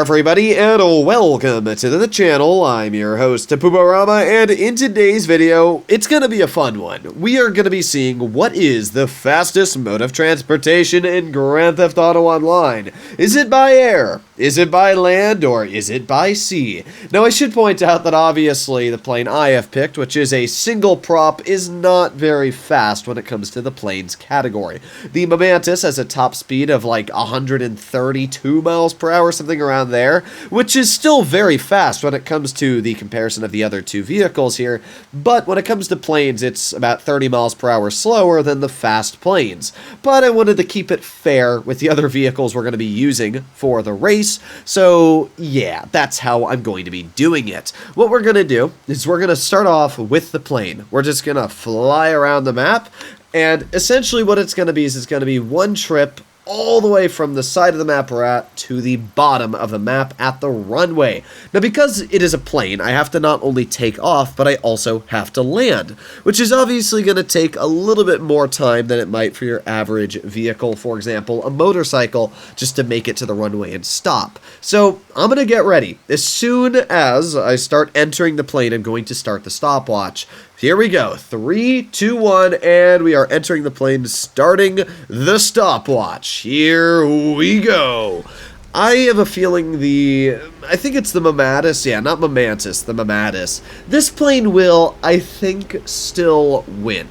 there, everybody, and welcome to the channel. I'm your host, Puborama, and in today's video, it's gonna be a fun one. We are gonna be seeing what is the fastest mode of transportation in Grand Theft Auto Online. Is it by air? Is it by land? Or is it by sea? Now, I should point out that obviously the plane I have picked, which is a single prop, is not very fast when it comes to the planes category. The Mantis has a top speed of like 132 miles per hour, something around there, which is still very fast when it comes to the comparison of the other two vehicles here, but when it comes to planes, it's about 30 miles per hour slower than the fast planes. But I wanted to keep it fair with the other vehicles we're going to be using for the race, so yeah, that's how I'm going to be doing it. What we're going to do is we're going to start off with the plane. We're just going to fly around the map, and essentially what it's going to be is it's going to be one trip all the way from the side of the map we're at to the bottom of the map at the runway. Now, because it is a plane, I have to not only take off, but I also have to land, which is obviously going to take a little bit more time than it might for your average vehicle, for example, a motorcycle, just to make it to the runway and stop. So I'm going to get ready. As soon as I start entering the plane, I'm going to start the stopwatch. Here we go. 3, 2, 1, and we are entering the plane, starting the stopwatch. Here we go. I have a feeling I think it's the Mantis. Yeah, not Mantis, the Mantis. This plane will, I think, still win.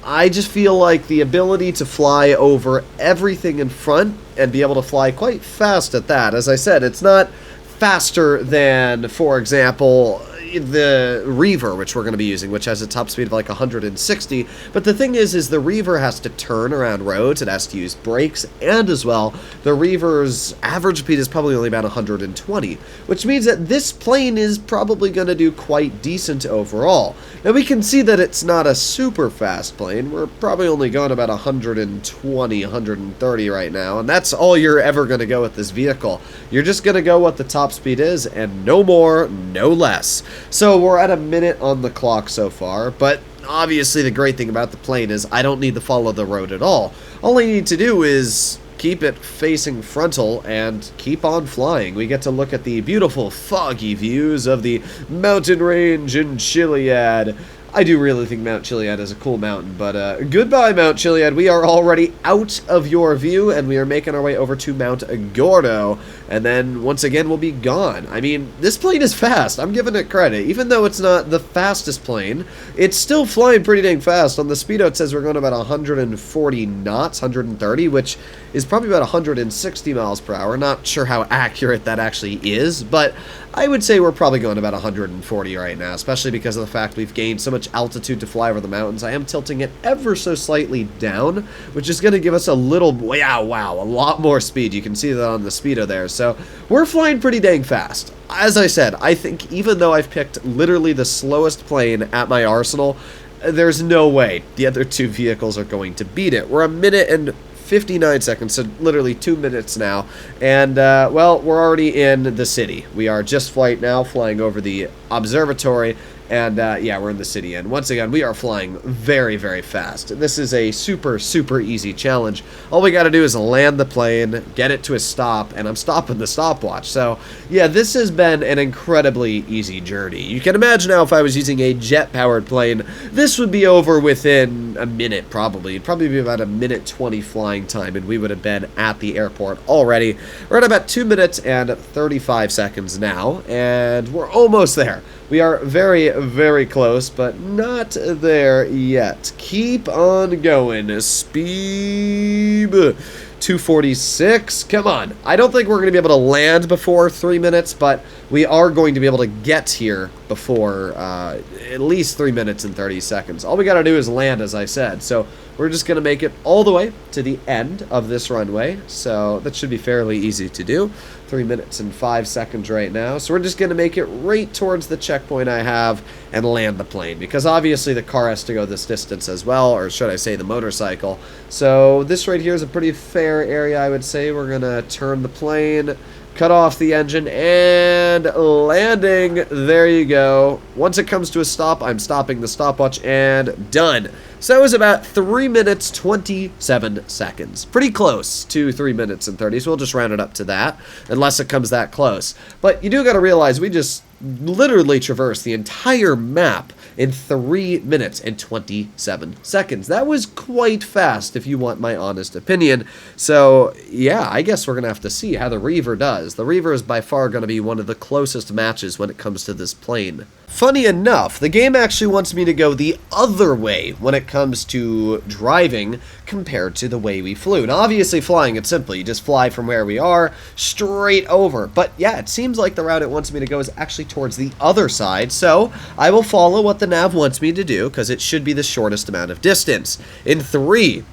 I just feel like the ability to fly over everything in front and be able to fly quite fast at that. As I said, it's not faster than, for example, the Reaver, which we're going to be using, which has a top speed of like 160, but the thing is the Reaver has to turn around roads, it has to use brakes, and as well, the Reaver's average speed is probably only about 120, which means that this plane is probably going to do quite decent overall. Now, we can see that it's not a super fast plane. We're probably only going about 120, 130 right now, and that's all you're ever going to go with this vehicle. You're just going to go what the top speed is, and no more, no less. So we're at a minute on the clock so far, but obviously the great thing about the plane is I don't need to follow the road at all. All I need to do is keep it facing frontal and keep on flying. We get to look at the beautiful foggy views of the mountain range in Chiliad. I do really think Mount Chiliad is a cool mountain, but goodbye, Mount Chiliad. We are already out of your view, and we are making our way over to Mount Gordo, and then once again we'll be gone. I mean, this plane is fast. I'm giving it credit. Even though it's not the fastest plane, it's still flying pretty dang fast. On the speedo, it says we're going about 140 knots, 130, which is probably about 160 miles per hour. Not sure how accurate that actually is, but I would say we're probably going about 140 right now, especially because of the fact we've gained so much altitude to fly over the mountains. I am tilting it ever so slightly down, which is going to give us a little, wow, a lot more speed. You can see that on the speedo there. So we're flying pretty dang fast. As I said, I think even though I've picked literally the slowest plane at my arsenal, there's no way the other two vehicles are going to beat it. We're a minute and 59 seconds, so literally 2 minutes now, and well, we're already in the city. We are just flying over the observatory, and yeah, we're in the city, and once again, we are flying very, very fast. This is a super, super easy challenge. All we gotta do is land the plane, get it to a stop, and I'm stopping the stopwatch. So yeah, this has been an incredibly easy journey. You can imagine how if I was using a jet-powered plane, this would be over within a minute, probably. It'd probably be about a minute 20 flying time, and we would have been at the airport already. We're at about 2 minutes and 35 seconds now, and we're almost there. We are very, very close, but not there yet. Keep on going. Speed 246. Come on. I don't think we're going to be able to land before 3 minutes, but we are going to be able to get here before at least 3 minutes and 30 seconds. All we got to do is land, as I said. So we're just going to make it all the way to the end of this runway. So that should be fairly easy to do. 3 minutes and 5 seconds right now. So we're just going to make it right towards the checkpoint I have and land the plane, because obviously the car has to go this distance as well, or should I say the motorcycle. So this right here is a pretty fair area, I would say. We're going to turn the plane, cut off the engine, and landing. There you go. Once it comes to a stop, I'm stopping the stopwatch, and done. So that was about 3 minutes 27 seconds. Pretty close to 3 minutes and 30, so we'll just round it up to that, unless it comes that close. But you do got to realize we just literally traversed the entire map in 3 minutes and 27 seconds. That was quite fast, if you want my honest opinion. So, yeah, I guess we're going to have to see how the Reaver does. The Reaver is by far going to be one of the closest matches when it comes to this plane. Funny enough, the game actually wants me to go the other way when it comes to driving compared to the way we flew. Now, obviously, flying, it's simple. You just fly from where we are straight over. But, yeah, it seems like the route it wants me to go is actually towards the other side. So, I will follow what the nav wants me to do because it should be the shortest amount of distance. In 3,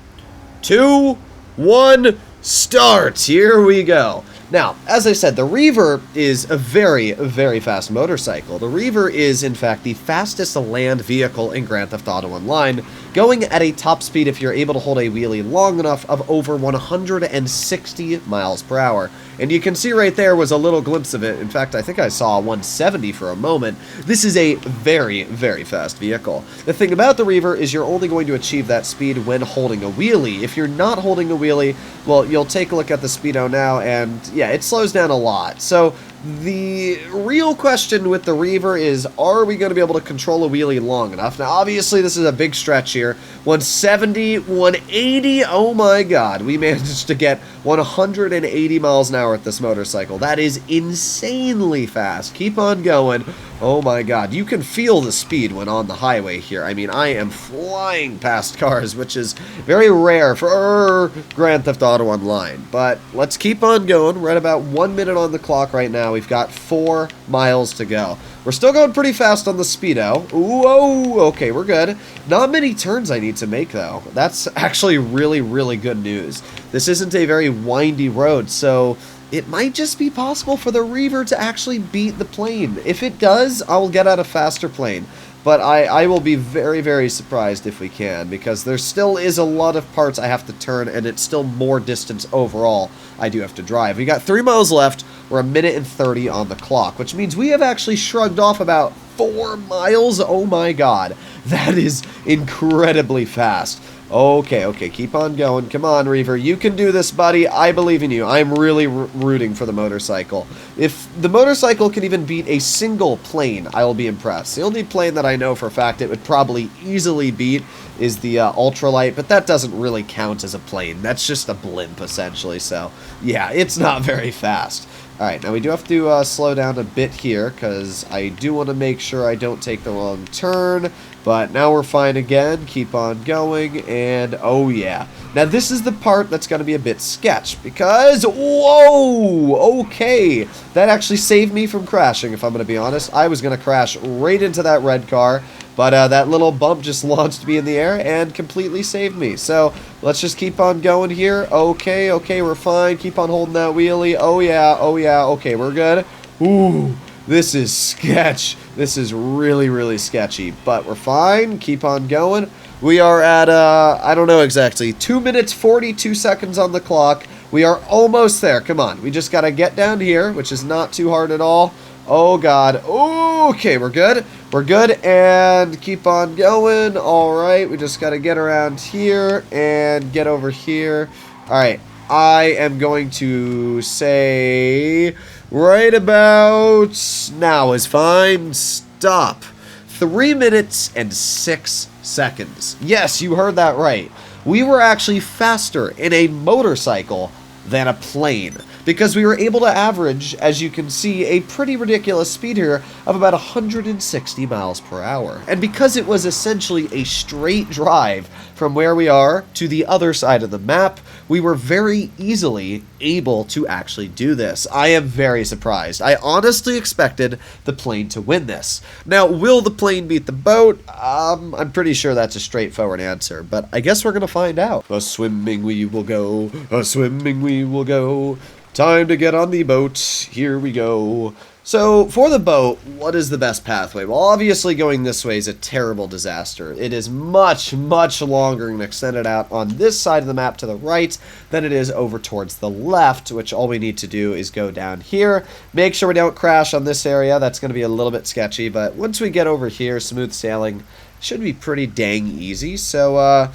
2, 1, start! Here we go. Now, as I said, the Reaver is a very, very fast motorcycle. The Reaver is, in fact, the fastest land vehicle in Grand Theft Auto Online, going at a top speed, if you're able to hold a wheelie long enough, of over 160 miles per hour. And you can see right there was a little glimpse of it. In fact, I think I saw 170 for a moment. This is a very, very fast vehicle. The thing about the Reaver is you're only going to achieve that speed when holding a wheelie. If you're not holding a wheelie, well, you'll take a look at the speedo now, and yeah, it slows down a lot. So the real question with the Reaver is, are we going to be able to control a wheelie long enough? Now, obviously, this is a big stretch here. 170, 180, oh my god. We managed to get 180 miles an hour with this motorcycle. That is insanely fast. Keep on going. Oh my god, you can feel the speed when on the highway here. I mean, I am flying past cars, which is very rare for Grand Theft Auto Online. But let's keep on going. We're at about 1 minute on the clock right now. We've got 4 miles to go. We're still going pretty fast on the speedo. Whoa, okay, we're good. Not many turns I need to make, though. That's actually really, really good news. This isn't a very windy road, so it might just be possible for the Reaver to actually beat the plane. If it does, I'll get out a faster plane. But I will be very, very surprised if we can, because there still is a lot of parts I have to turn, and it's still more distance overall I do have to drive. We got 3 miles left. We're 1 minute and 30 on the clock, which means we have actually shrugged off about 4 miles. Oh my god. That is incredibly fast. Okay, keep on going. Come on, Reaver. You can do this, buddy. I believe in you. I'm really rooting for the motorcycle. If the motorcycle can even beat a single plane, I will be impressed. The only plane that I know for a fact it would probably easily beat is the ultralight, but that doesn't really count as a plane. That's just a blimp, essentially. So, yeah, it's not very fast. Alright, now we do have to slow down a bit here, because I do want to make sure I don't take the wrong turn. But now we're fine again. Keep on going, and oh yeah. Now this is the part that's going to be a bit sketch, because, whoa, okay. That actually saved me from crashing, if I'm going to be honest. I was going to crash right into that red car, but that little bump just launched me in the air and completely saved me. So let's just keep on going here. Okay, we're fine. Keep on holding that wheelie. Oh yeah, okay, we're good. Ooh. This is sketch. This is really, really sketchy. But we're fine. Keep on going. We are at, I don't know exactly, 2 minutes, 42 seconds on the clock. We are almost there. Come on. We just got to get down here, which is not too hard at all. Oh, God. Okay, we're good. We're good. And keep on going. All right. We just got to get around here and get over here. All right. I am going to say right about now is fine. Stop. 3 minutes and 6 seconds. Yes, you heard that right. We were actually faster in a motorcycle than a plane, because we were able to average, as you can see, a pretty ridiculous speed here of about 160 miles per hour. And because it was essentially a straight drive from where we are to the other side of the map, we were very easily able to actually do this. I am very surprised. I honestly expected the plane to win this. Now, will the plane beat the boat? I'm pretty sure that's a straightforward answer, but I guess we're gonna find out. A swimming we will go, a swimming we will go. Time to get on the boat. Here we go. So, for the boat, what is the best pathway? Well, obviously going this way is a terrible disaster. It is much, much longer and extended out on this side of the map to the right than it is over towards the left, which all we need to do is go down here. Make sure we don't crash on this area. That's going to be a little bit sketchy, but once we get over here, smooth sailing, should be pretty dang easy. So,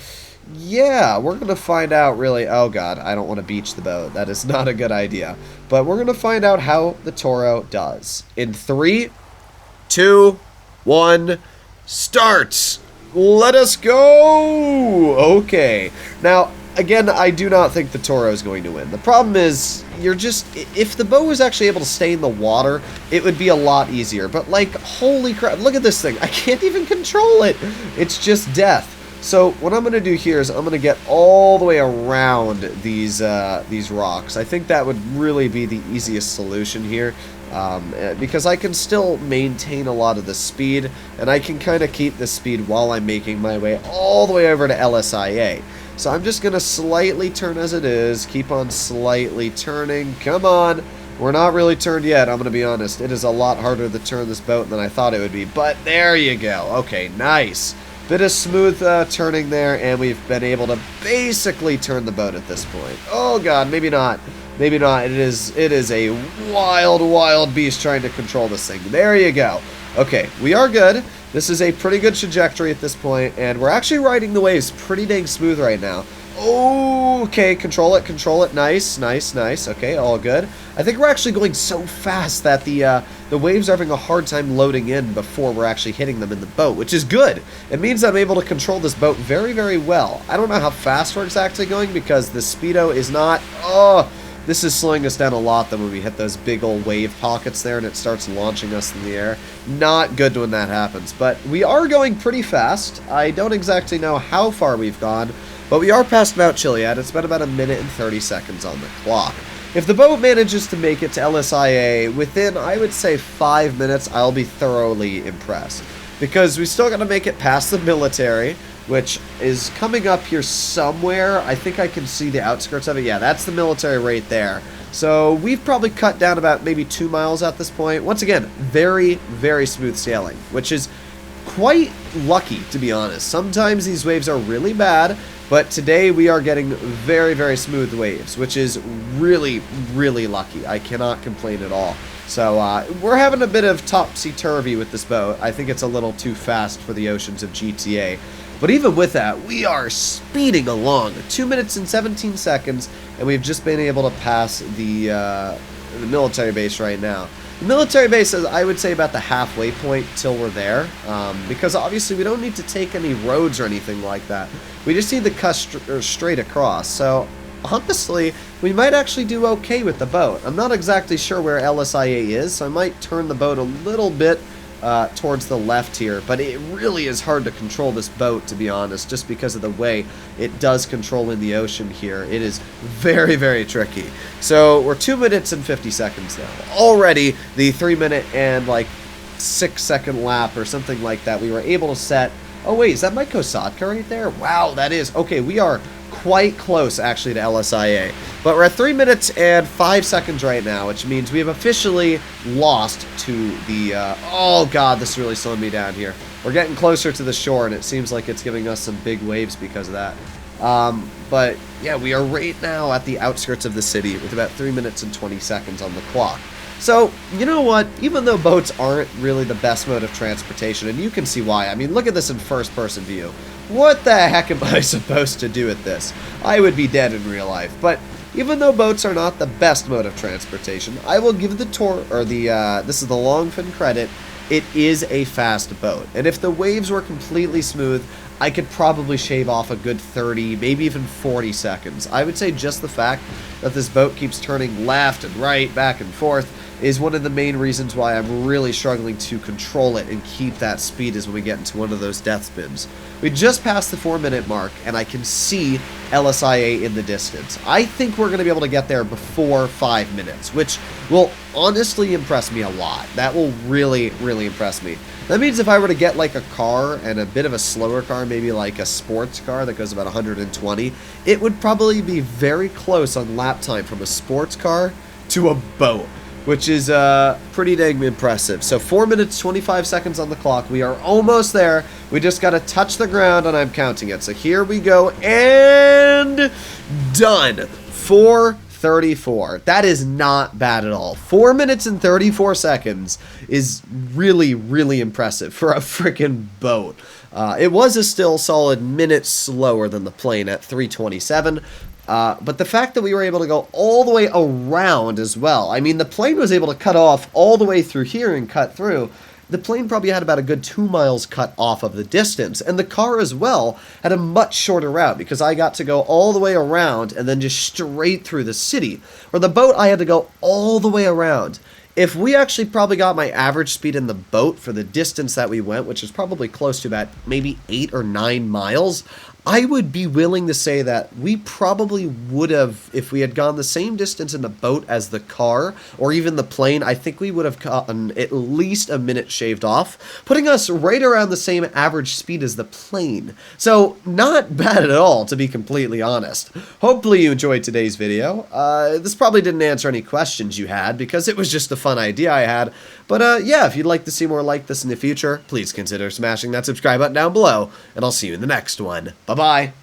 yeah, we're going to find out really... Oh, God, I don't want to beach the boat. That is not a good idea. But we're going to find out how the Toro does. In 3, 2, 1, start! Let us go! Okay. Now, again, I do not think the Toro is going to win. The problem is, if the boat was actually able to stay in the water, it would be a lot easier. But, like, holy crap, look at this thing. I can't even control it. It's just death. So what I'm going to do here is I'm going to get all the way around these rocks. I think that would really be the easiest solution here, because I can still maintain a lot of the speed, and I can kind of keep the speed while I'm making my way all the way over to LSIA. So I'm just going to slightly turn as it is, keep on slightly turning. Come on. We're not really turned yet, I'm going to be honest. It is a lot harder to turn this boat than I thought it would be, but there you go. Okay, nice. Bit of smooth turning there, and we've been able to basically turn the boat at this point. Oh God, maybe not. Maybe not. It is a wild, wild beast trying to control this thing. There you go. Okay, we are good. This is a pretty good trajectory at this point, and we're actually riding the waves pretty dang smooth right now. Okay, control it. Nice, nice, nice. Okay, all good. I think we're actually going so fast that the waves are having a hard time loading in before we're actually hitting them in the boat, which is good. It means I'm able to control this boat very, very well. I don't know how fast we're exactly going because the speedo is not... Oh, this is slowing us down a lot then when we hit those big old wave pockets there and it starts launching us in the air. Not good when that happens, but we are going pretty fast. I don't exactly know how far we've gone, but we are past Mount Chiliad. It's been about 1 minute and 30 seconds on the clock. If the boat manages to make it to LSIA within, I would say, 5 minutes, I'll be thoroughly impressed. Because we still got to make it past the military, which is coming up here somewhere. I think I can see the outskirts of it. Yeah, that's the military right there. So we've probably cut down about maybe 2 miles at this point. Once again, very, very smooth sailing, which is quite lucky, to be honest. Sometimes these waves are really bad, but today we are getting very, very smooth waves, which is really, really lucky. I cannot complain at all. So we're having a bit of topsy-turvy with this boat. I think it's a little too fast for the oceans of GTA. But even with that, we are speeding along. 2 minutes and 17 seconds, and we've just been able to pass the military base right now. The military base is, I would say, about the halfway point till we're there, because obviously we don't need to take any roads or anything like that. We just need to cut straight across. So honestly, we might actually do okay with the boat. I'm not exactly sure where LSIA is, so I might turn the boat a little bit towards the left here, but it really is hard to control this boat, to be honest, just because of the way it does control in the ocean here. It is very, very tricky. So we're 2 minutes and 50 seconds now. Already the 3 minute and like 6 second lap or something like that, we were able to set... Oh wait, is that my Kosatka right there? Wow, that is... Okay, we are quite close actually to LSIA. But we're at 3 minutes and 5 seconds right now, which means we have officially lost to the... oh god, this is really slowing me down here. We're getting closer to the shore, and it seems like it's giving us some big waves because of that. But yeah, we are right now at the outskirts of the city with about 3 minutes and 20 seconds on the clock. So, you know what? Even though boats aren't really the best mode of transportation, and you can see why. I mean, look at this in first-person view. What the heck am I supposed to do with this? I would be dead in real life. But even though boats are not the best mode of transportation, I will give the this is the Longfin credit. It is a fast boat. And if the waves were completely smooth, I could probably shave off a good 30, maybe even 40 seconds. I would say just the fact that this boat keeps turning left and right, back and forth, is one of the main reasons why I'm really struggling to control it and keep that speed as when we get into one of those death spins. We just passed the 4 minute mark, and I can see LSIA in the distance. I think we're going to be able to get there before 5 minutes, which will honestly impress me a lot. That will really, really impress me. That means if I were to get like a car, and a bit of a slower car, maybe like a sports car that goes about 120, it would probably be very close on lap time from a sports car to a boat, which is pretty dang impressive. So 4 minutes, 25 seconds on the clock. We are almost there. We just got to touch the ground, and I'm counting it. So here we go, and done. 4, 34. That is not bad at all. 4 minutes and 34 seconds is really, really impressive for a freaking boat. It was a still solid minute slower than the plane at 3:27. But the fact that we were able to go all the way around as well. I mean, the plane was able to cut off all the way through here and cut through. The plane probably had about a good 2 miles cut off of the distance, and the car as well had a much shorter route because I got to go all the way around and then just straight through the city. Where the boat, I had to go all the way around. If we actually probably got my average speed in the boat for the distance that we went, which is probably close to about maybe 8 or 9 miles, I would be willing to say that we probably would have, if we had gone the same distance in the boat as the car, or even the plane, I think we would have gotten at least a minute shaved off, putting us right around the same average speed as the plane. So, not bad at all, to be completely honest. Hopefully you enjoyed today's video. This probably didn't answer any questions you had, because it was just a fun idea I had. But yeah, if you'd like to see more like this in the future, please consider smashing that subscribe button down below, and I'll see you in the next one. Bye-bye.